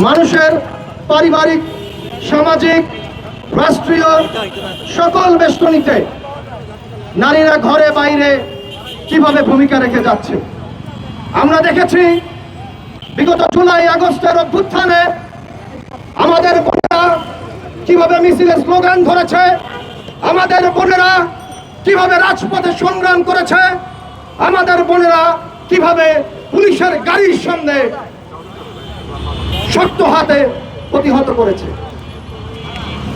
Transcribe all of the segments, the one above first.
মানুষের পারিবারিক, সামাজিক, রাষ্ট্রীয় সকল বেষ্টনীতে নারীরা ঘরে বাইরে কিভাবে ভূমিকা রেখে যাচ্ছে। আমরা দেখেছি বিগত জুলাই আগস্টের অভ্যুত্থানে আমাদের বোনেরা কিভাবে মিছিলের স্লোগান ধরেছে, আমাদের বোনেরা কিভাবে রাজপথে সংগ্রাম করেছে, আমাদের বোনেরা কিভাবে পুলিশের গাড়ির সামনে শক্ত হাতে প্রতিহত করেছে।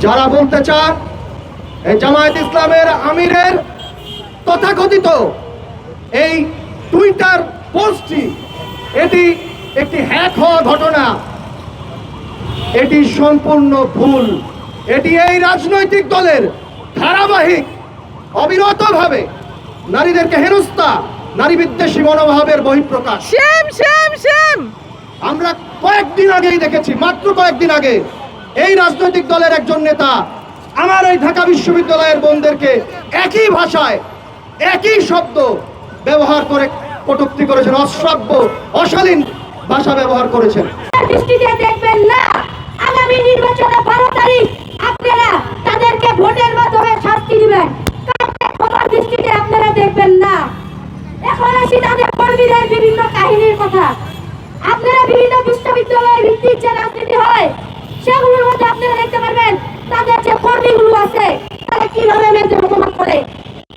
যারা বলতে চান এই জামায়াত ইসলামের আমিরের তথাকথিত এই টুইটার পোস্টটি এটি একটি হ্যাক হওয়া ঘটনা, এটি সম্পূর্ণ ভুল। এটি এই রাজনৈতিক দলের ধারাবাহিক অবিরতভাবে নারীদেরকে হেনস্থা, নারী বিদ্বেষী মনোভাবের বহিঃপ্রকাশ। আমরা কয়েকদিন আগেই দেখেছি, মাত্র কয়েকদিন আগে এই রাজনৈতিক দলের একজন নেতা আমার এই ঢাকা বিশ্ববিদ্যালয়ের বোনদেরকে একই ভাষায় একই শব্দ ব্যবহার করে কটূক্তি করেছেন, অশ্রাব্য অশালীন ভাষা ব্যবহার করেছেন। দৃষ্টিতে দেখবেন না, আগামী নির্বাচনে 12 তারিখ আপনারা তাদেরকে ভোটের মাধ্যমে শাস্তি দিবেন। কার দৃষ্টিতে আপনারা দেখবেন না। এখন আসি তাদের কর্মীদের বিভিন্ন কাহিনীর কথা। আপনারা বিভিন্ন বিশ্ববিদ্যালয়ের ভিত্তিক যে রাজনীতি হয় সেগুলোর মধ্যে আপনারা দেখতে পারবেন তাদের যে কর্মীগুলো আছে তারা কিভাবে মেয়েদের অপমান করে।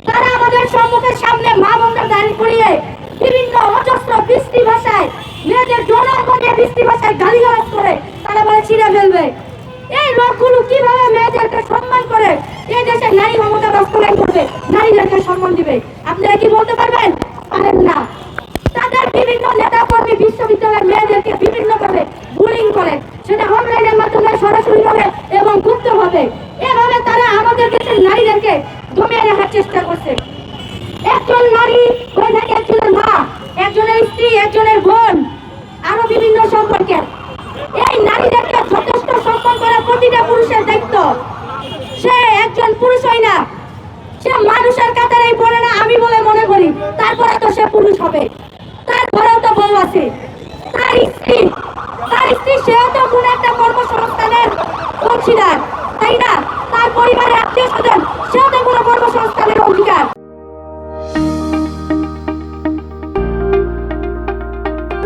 তারা আমাদের সম্মুখের সামনে মা বোনদের দাঁড়িয়ে করিয়ে বিভিন্ন অজস্র বৃষ্টি ভাষায় মেয়েদের জনগণে বৃষ্টি ভাষায় গালিগালাজ করে তারা বলে ছিঁড়ে ফেলবে। এই লোকগুলো কিভাবে মেয়েদেরকে সম্মান করে এই দেশে নারী মমতা বাস্তবায়ন করবে, নারীদেরকে সম্মান দিবে? আপনারা কি বলতে পারবেন? পারেন না। তাদের বিভিন্ন নেতা কর্মী বিশ্ববিদ্যালয়ের মেয়েদেরকে বিভিন্নভাবে বুলিং করে, সেটা অনলাইনের মাধ্যমে, সরাসরিভাবে এবং গুপ্তভাবে। এভাবে তারা আমাদের দেশের নারীদেরকে দমিয়ে রাখার চেষ্টা করছে। একজন নারী হয়ে থাকে একজনের মা, একজনের স্ত্রী, একজনের বোন, আরো বিভিন্ন সম্পর্কে। এই নারীদেরকে যথেষ্ট সম্মান করা প্রতিটা পুরুষের দায়িত্ব। সে একজন পুরুষ হয় না, সে মানুষের কাতারেই পড়ে না আমি বলে মনে করি। তারপরে তো সে পুরুষ হবে, তার ঘরেও তো বউ আছে, তার স্ত্রী সেও তো কোন একটা কর্মসংস্থানের অংশীদার, তাই না? তার পরিবারের আত্মীয় স্বজন সেও তো কোনো